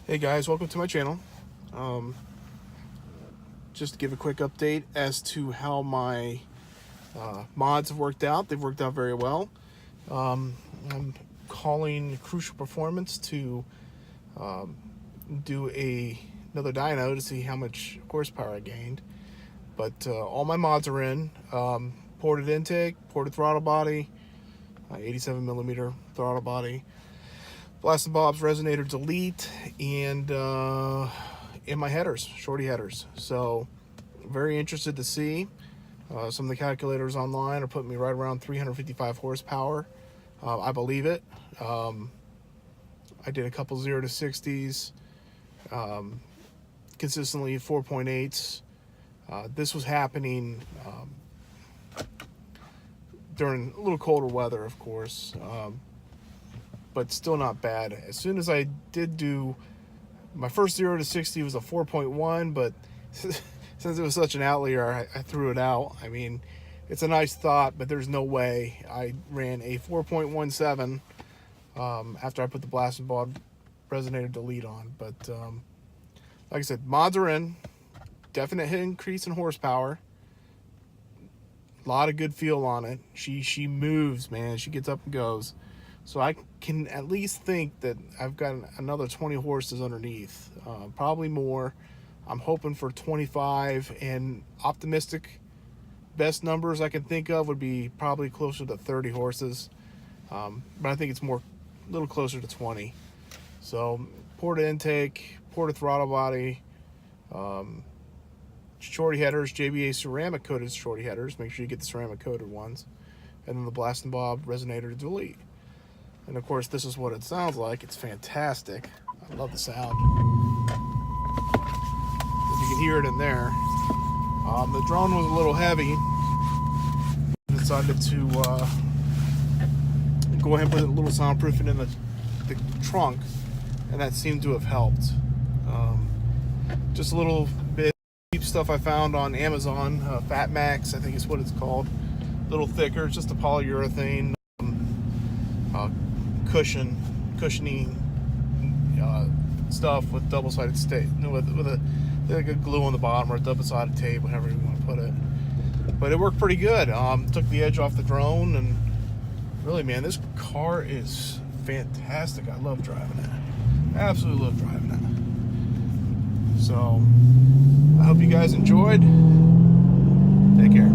Hey guys, welcome to my channel. Just to give a quick update as to how my mods have worked out. They've worked out very well. I'm calling Crucial Performance to do another dyno to see how much horsepower I gained. But all my mods are in. Ported intake, ported throttle body, 87 millimeter throttle body, Blast and Bob's resonator delete, and in my headers, shorty headers. So very interested to see. Some of the calculators online are putting me right around 355 horsepower. I believe it. I did a couple 0 to 60s, consistently 4.8s. This was happening during a little colder weather, of course, but still not bad. As soon as I did do my first 0 to 60 was a 4.1, but since it was such an outlier, I threw it out. I mean, it's a nice thought, but there's no way. I ran a 4.17 after I put the Blast and Bob resonator delete on. But like I said, mods are in. Definite increase in horsepower. A lot of good feel on it. She moves, man. She gets up and goes. So I can at least think that I've got another 20 horses underneath, probably more. I'm hoping for 25, and optimistic best numbers I can think of would be probably closer to 30 horses. But I think it's a little closer to 20. So ported intake, ported throttle body, shorty headers, JBA ceramic coated shorty headers. Make sure you get the ceramic coated ones. And then the Blast and Bob resonator to delete. And of course, this is what it sounds like. It's fantastic. I love the sound. If you can hear it in there. The drone was a little heavy. I decided to go ahead and put a little soundproofing in the trunk, and that seemed to have helped. Just a little bit of cheap stuff I found on Amazon. Fat Max, I think is what it's called. A little thicker. It's just a polyurethane cushioning stuff with double-sided tape, with a like a glue on the bottom or a double-sided tape, whatever you want to put it. But it worked pretty good. Took the edge off the drone, and really, man, this car is fantastic. I love driving it. Absolutely love driving it. So I hope you guys enjoyed. Take care.